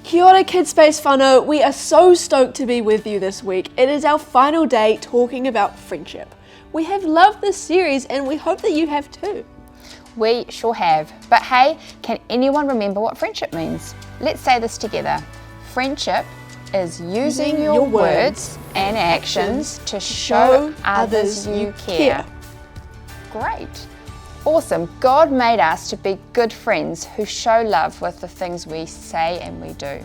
Kia ora Kidspace whānau, we are so stoked to be with you this week. It is our final day talking about friendship. We have loved this series and we hope that you have too. We sure have. But hey, can anyone remember what friendship means? Let's say this together. Friendship is using your words and actions to show others you care. Great. Awesome. God made us to be good friends who show love with the things we say and we do.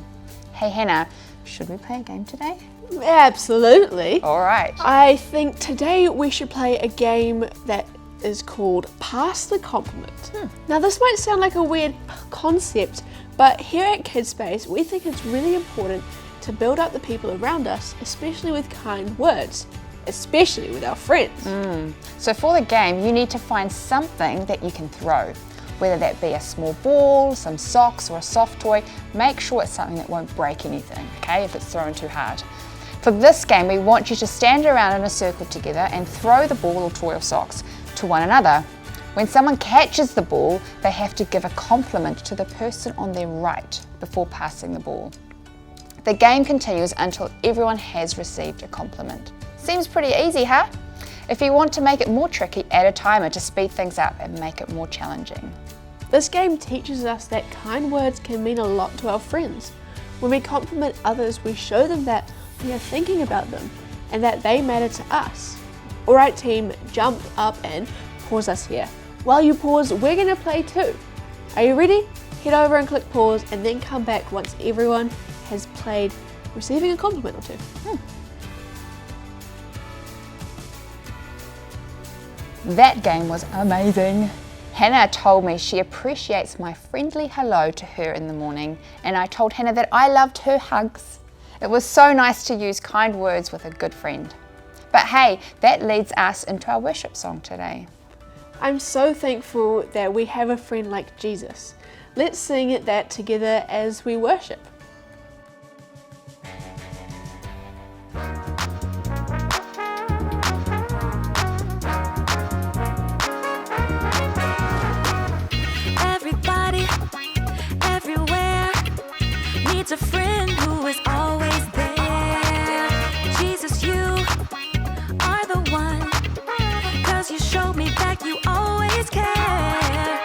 Hey Hannah, should we play a game today? Absolutely. All right. I think today we should play a game that is called Pass the Compliment. Now this might sound like a weird concept, but here at Kidspace we think it's really important to build up the people around us, especially with kind words. Especially with our friends. So for the game, you need to find something that you can throw, whether that be a small ball, some socks, or a soft toy. Make sure it's something that won't break anything, okay, if it's thrown too hard. For this game, we want you to stand around in a circle together and throw the ball or toy or socks to one another. When someone catches the ball, they have to give a compliment to the person on their right before passing the ball. The game continues until everyone has received a compliment. Seems pretty easy, huh? If you want to make it more tricky, add a timer to speed things up and make it more challenging. This game teaches us that kind words can mean a lot to our friends. When we compliment others, we show them that we are thinking about them and that they matter to us. Alright team, jump up and pause us here. While you pause, we're going to play too. Are you ready? Head over and click pause and then come back once everyone has played receiving a compliment or two. That game was amazing. Hannah told me she appreciates my friendly hello to her in the morning, and I told Hannah that I loved her hugs. It was so nice to use kind words with a good friend. But hey, that leads us into our worship song today. I'm so thankful that we have a friend like Jesus. Let's sing that together as we worship. A friend who is always there. Jesus, you are the one, 'cause you showed me that you always care.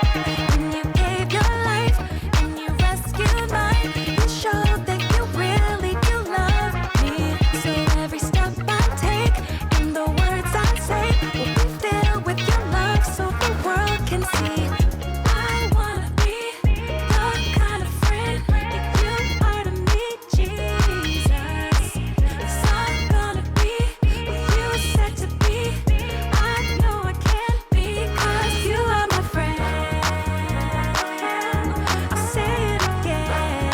When you gave your life and you rescued mine, you showed that you really do love me. So every step I take and the words I say will be filled with your love so the world can see. I wanna be the kind of friend that you are to me, Jesus. Yes, I'm gonna be what you said to be. I know I can be, 'cause you are my friend. I'll say it again.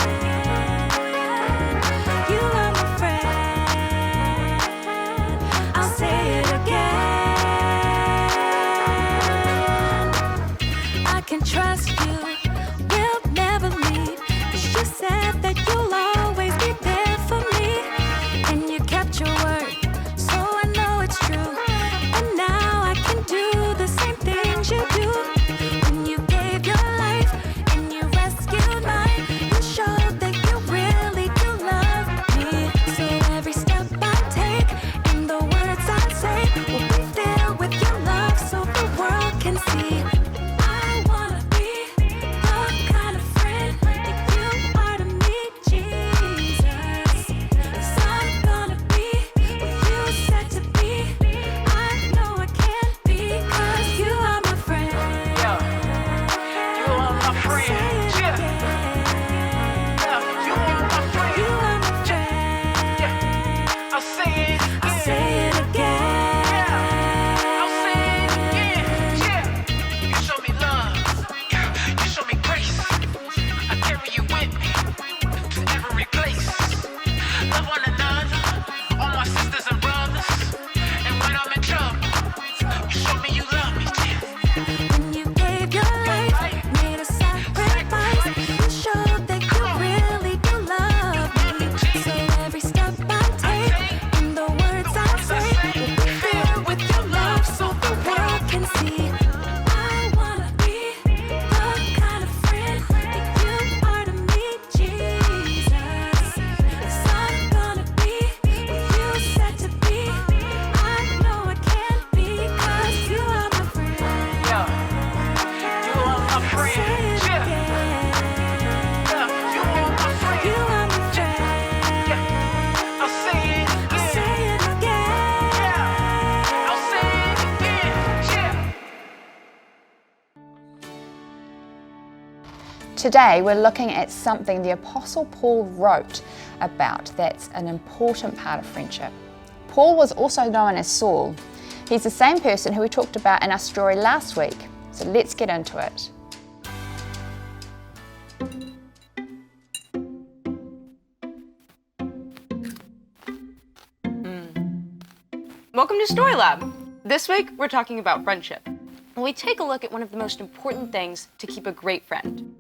You are my friend. I'll say it again. I can trust you, will never leave, 'cause you said that you'll always be there for me, and you kept your word, so I know it's true, and now I can do the same things you do. When you gave your life and you rescued mine, you showed that you really do love me. So every step I take and the words I say will be filled with your love so the world can see. I wanna be the kind of friend that you are to me, Jesus. 'Cause I'm gonna be what you said to be. I know I can be, 'cause you are my friend. You are my friend. Say it Yeah. again. You are my friend. You are my friend. I'll say it again. I'll say it again. I'll say it again. Yeah. You show me love. You show me grace. I carry you with me to every place. Love one another, all my sisters and brothers. And when I'm in trouble, you show me you love me, Jesus. When you gave your life, made a sacrifice. Today we're looking at something the Apostle Paul wrote about that's an important part of friendship. Paul was also known as Saul. He's the same person who we talked about in our story last week. So let's get into it. Welcome to Story Lab. This week, we're talking about friendship. And we take a look at one of the most important things to keep a great friend.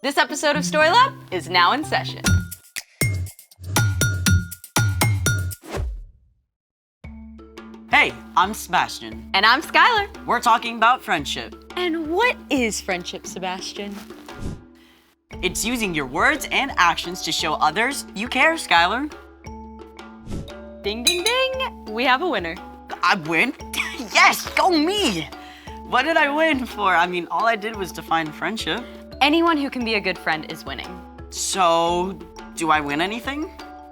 This episode of Story Lab is now in session. Hey, I'm Sebastian. And I'm Skylar. We're talking about friendship. And what is friendship, Sebastian? It's using your words and actions to show others you care, Skylar. Ding, ding, ding. We have a winner. I win? Yes, go me! What did I win for? I mean, all I did was define friendship. Anyone who can be a good friend is winning. So, do I win anything?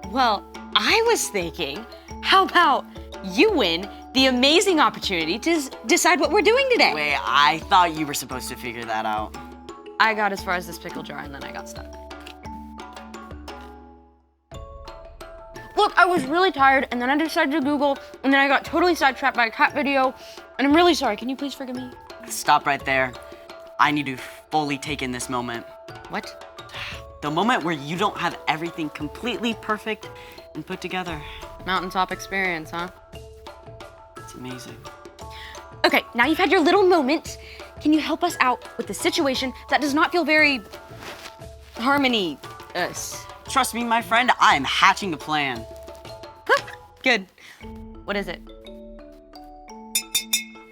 Well, I was thinking, how about you win the amazing opportunity to decide what we're doing today? Wait, I thought you were supposed to figure that out. I got as far as this pickle jar and then I got stuck. Look, I was really tired and then I decided to Google and then I got totally sidetracked by a cat video and I'm really sorry. Can you please forgive me? Stop right there. I need to fully take in this moment. What? The moment where you don't have everything completely perfect and put together. Mountaintop experience, huh? It's amazing. Okay, now you've had your little moment. Can you help us out with the situation that does not feel very harmony-us? Trust me, my friend, I'm hatching a plan. Good. What is it?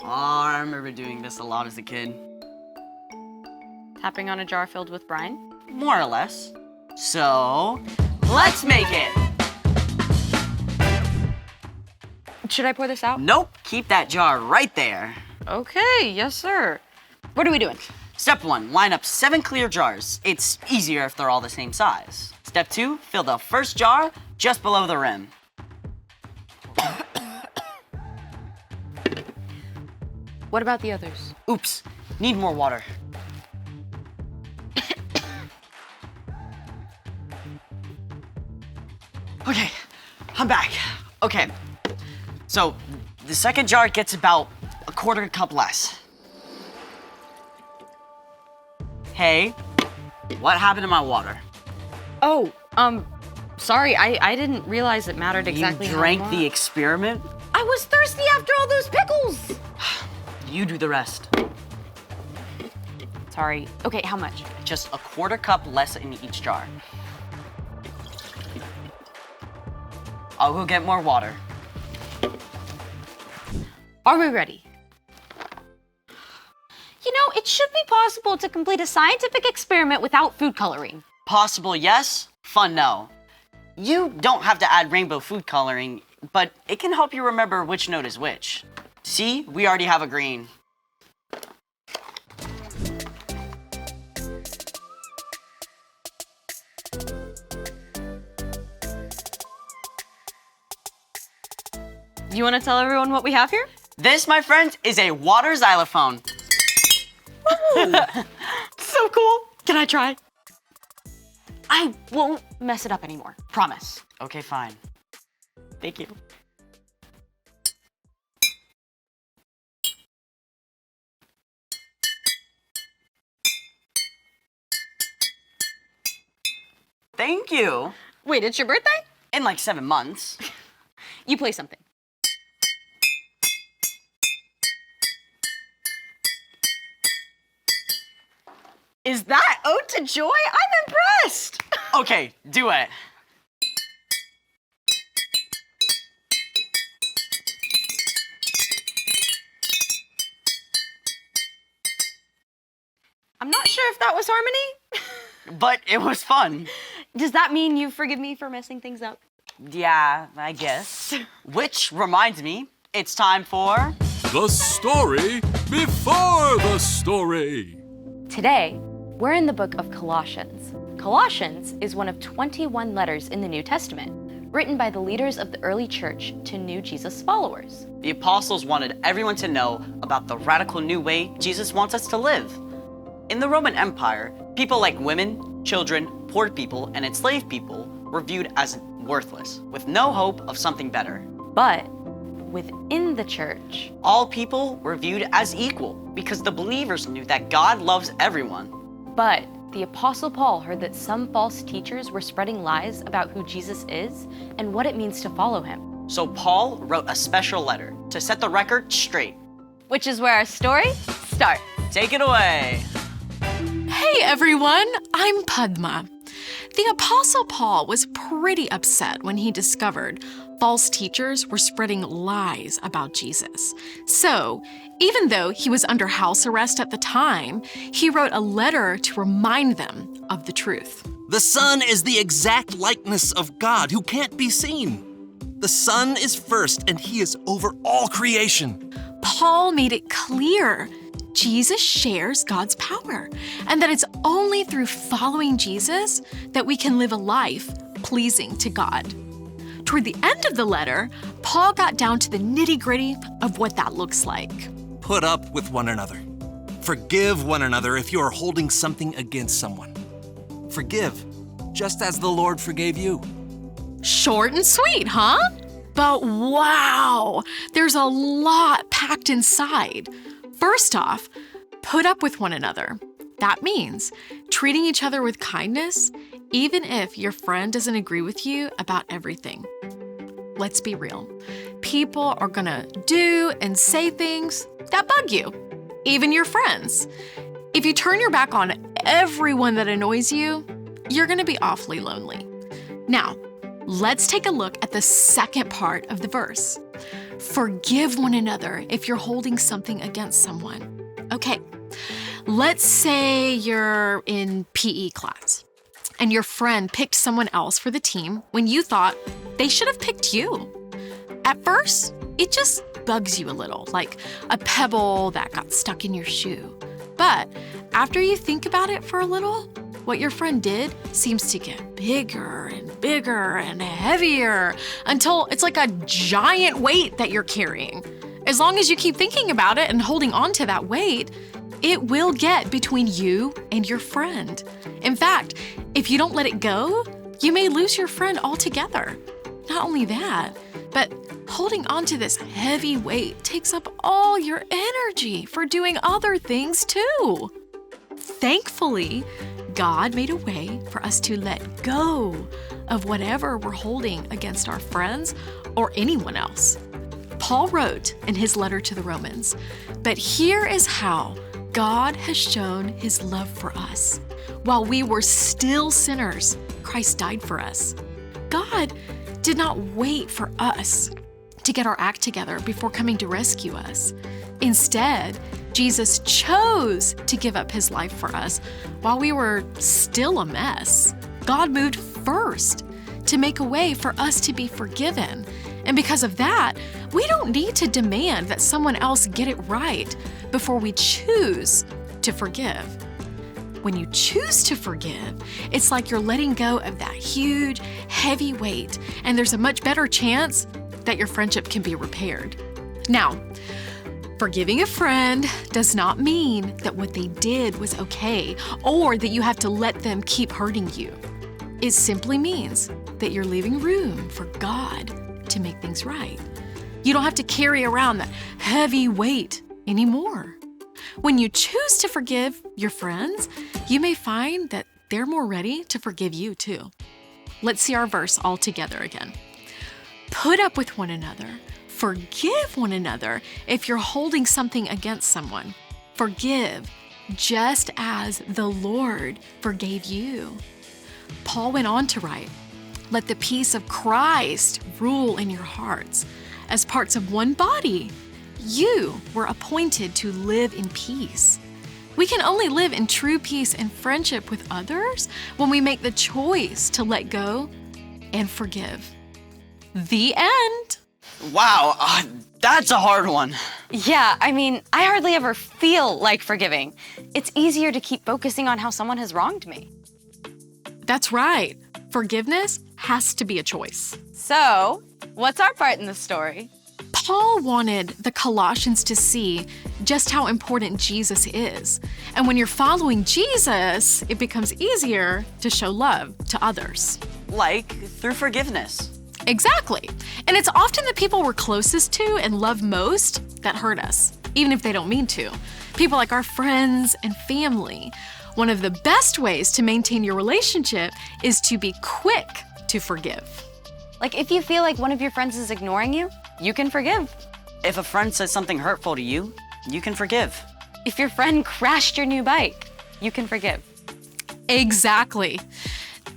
Oh, I remember doing this a lot as a kid. Tapping on a jar filled with brine? More or less. So, let's make it! Should I pour this out? Nope, keep that jar right there. Okay, yes, sir. What are we doing? Step 1, line up 7 clear jars. It's easier if they're all the same size. Step 2, fill the first jar just below the rim. What about the others? Oops, need more water. Okay, I'm back. Okay, so the second jar gets about a quarter cup less. Hey, what happened to my water? Oh, sorry, I didn't realize it mattered exactly You how drank much. the experiment? I was thirsty after all those pickles! You do the rest. Sorry. Okay, how much? Just a quarter cup less in each jar. I'll go get more water. Are we ready? You know, it should be possible to complete a scientific experiment without food coloring. Possible, yes. Fun, no. You don't have to add rainbow food coloring, but it can help you remember which note is which. See, we already have a green. Do you want to tell everyone what we have here? This, my friends, is a water xylophone. So cool. Can I try? I won't mess it up anymore. Promise. Okay, fine. Thank you. Thank you. Wait, it's your birthday? In like 7 months. You play something. Is that Ode to Joy? I'm impressed. Okay, do it. I'm not sure if that was harmony. But it was fun. Does that mean you forgive me for messing things up? Yeah, I guess. Which reminds me, it's time for... The story before the story. Today, we're in the book of Colossians. Colossians is one of 21 letters in the New Testament, written by the leaders of the early church to new Jesus followers. The apostles wanted everyone to know about the radical new way Jesus wants us to live. In the Roman Empire, people like women, children, poor people, and enslaved people were viewed as worthless, with no hope of something better. But within the church, All people were viewed as equal because the believers knew that God loves everyone. but the Apostle Paul heard that some false teachers were spreading lies about who Jesus is and what it means to follow him, So Paul wrote a special letter to set the record straight. which is where our story starts. Take it away. Hey everyone, I'm Padma. The Apostle Paul was pretty upset when he discovered false teachers were spreading lies about Jesus. So, even though he was under house arrest at the time, he wrote a letter to remind them of the truth. The Son is the exact likeness of God who can't be seen. The Son is first, and he is over all creation. Paul made it clear Jesus shares God's power, and that it's only through following Jesus that we can live a life pleasing to God. Toward the end of the letter, Paul got down to the nitty-gritty of what that looks like. Put up with one another. Forgive one another if you are holding something against someone. Forgive, just as the Lord forgave you. Short and sweet, huh? But wow, there's a lot packed inside. First off, put up with one another. That means treating each other with kindness, even if your friend doesn't agree with you about everything. Let's be real. People are gonna do and say things that bug you, even your friends. If you turn your back on everyone that annoys you, you're gonna be awfully lonely. Now, let's take a look at the second part of the verse. Forgive one another if you're holding something against someone. Okay, let's say you're in PE class and your friend picked someone else for the team when you thought they should have picked you. At first, it just bugs you a little, like a pebble that got stuck in your shoe. But after you think about it for a little, what your friend did seems to get bigger and heavier until it's like a giant weight that you're carrying. As long as you keep thinking about it and holding on to that weight, it will get between you and your friend. In fact, if you don't let it go, you may lose your friend altogether. Not only that, but holding on to this heavy weight takes up all your energy for doing other things too. Thankfully, God made a way for us to let go of whatever we're holding against our friends or anyone else. Paul wrote in his letter to the Romans, "But here is how God has shown his love for us. While we were still sinners, Christ died for us." God did not wait for us to get our act together before coming to rescue us. Instead, Jesus chose to give up his life for us while we were still a mess. God moved first to make a way for us to be forgiven. And because of that, we don't need to demand that someone else get it right before we choose to forgive. When you choose to forgive, it's like you're letting go of that huge, heavy weight, and there's a much better chance that your friendship can be repaired. Now, forgiving a friend does not mean that what they did was okay or that you have to let them keep hurting you. It simply means that you're leaving room for God to make things right. You don't have to carry around that heavy weight anymore. When you choose to forgive your friends, you may find that they're more ready to forgive you too. Let's see our verse all together again. Put up with one another. Forgive one another if you're holding something against someone. Forgive just as the Lord forgave you. Paul went on to write, "Let the peace of Christ rule in your hearts. As parts of one body, you were appointed to live in peace." We can only live in true peace and friendship with others when we make the choice to let go and forgive. The end. Wow, that's a hard one. Yeah, I mean, I hardly ever feel like forgiving. It's easier to keep focusing on how someone has wronged me. That's right. Forgiveness has to be a choice. So, what's our part in the story? Paul wanted the Colossians to see just how important Jesus is. And when you're following Jesus, it becomes easier to show love to others. Like through forgiveness. Exactly. And it's often the people we're closest to and love most that hurt us, even if they don't mean to. People like our friends and family. One of the best ways to maintain your relationship is to be quick to forgive. Like if you feel like one of your friends is ignoring you, you can forgive. If a friend says something hurtful to you, you can forgive. If your friend crashed your new bike, you can forgive. Exactly.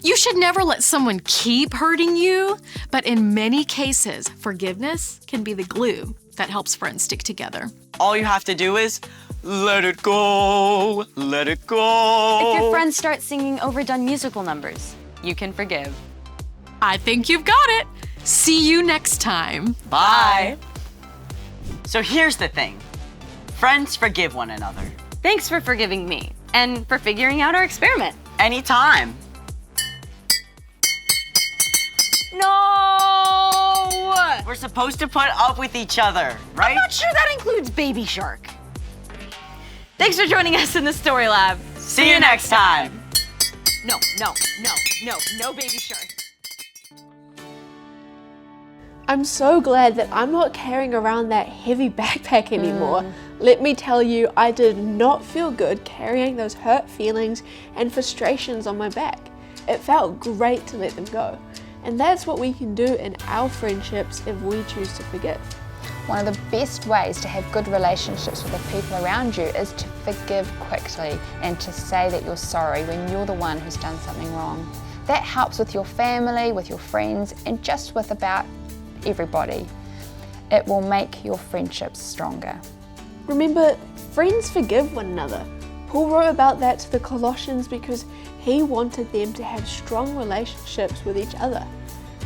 You should never let someone keep hurting you, but in many cases, forgiveness can be the glue that helps friends stick together. All you have to do is let it go, let it go. If your friends start singing overdone musical numbers, you can forgive. I think you've got it. See you next time. Bye. So here's the thing. Friends forgive one another. Thanks for forgiving me and for figuring out our experiment. Anytime. No! We're supposed to put up with each other, right? I'm not sure that includes Baby Shark. Thanks for joining us in the Story Lab. See you next time. No Baby Shark. I'm so glad that I'm not carrying around that heavy backpack anymore. Let me tell you, I did not feel good carrying those hurt feelings and frustrations on my back. It felt great to let them go. And that's what we can do in our friendships if we choose to forgive. One of the best ways to have good relationships with the people around you is to forgive quickly and to say that you're sorry when you're the one who's done something wrong. That helps with your family, with your friends, and just with about everybody. It will make your friendships stronger. Remember, friends forgive one another. Paul wrote about that to the Colossians because he wanted them to have strong relationships with each other.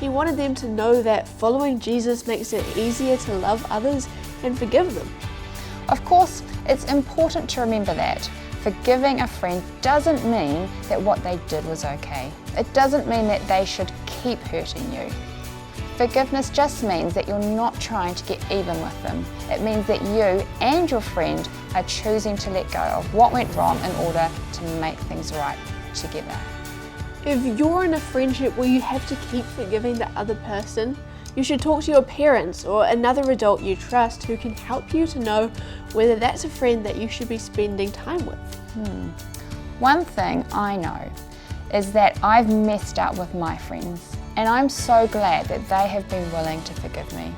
He wanted them to know that following Jesus makes it easier to love others and forgive them. Of course, it's important to remember that forgiving a friend doesn't mean that what they did was okay. It doesn't mean that they should keep hurting you. Forgiveness just means that you're not trying to get even with them. It means that you and your friend are choosing to let go of what went wrong in order to make things right together. If you're in a friendship where you have to keep forgiving the other person, you should talk to your parents or another adult you trust who can help you to know whether that's a friend that you should be spending time with. One thing I know is that I've messed up with my friends, and I'm so glad that they have been willing to forgive me.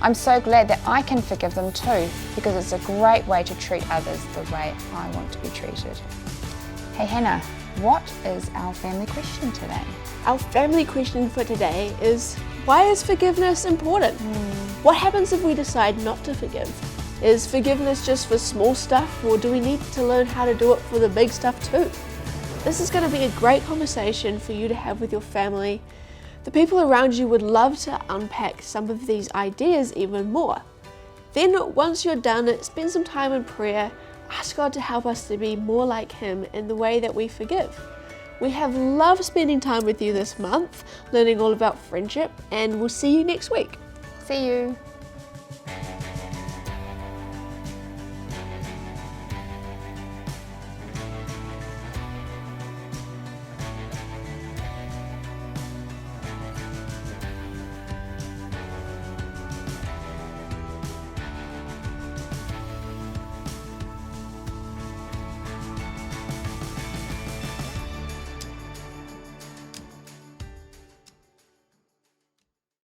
I'm so glad that I can forgive them too, because it's a great way to treat others the way I want to be treated. Hey Hannah, what is our family question today? Our family question for today is, why is forgiveness important? What happens if we decide not to forgive? Is forgiveness just for small stuff, or do we need to learn how to do it for the big stuff too? This is going to be a great conversation for you to have with your family. The people around you would love to unpack some of these ideas even more. Then, once you're done, spend some time in prayer. Ask God to help us to be more like Him in the way that we forgive. We have loved spending time with you this month, learning all about friendship, and we'll see you next week. See you.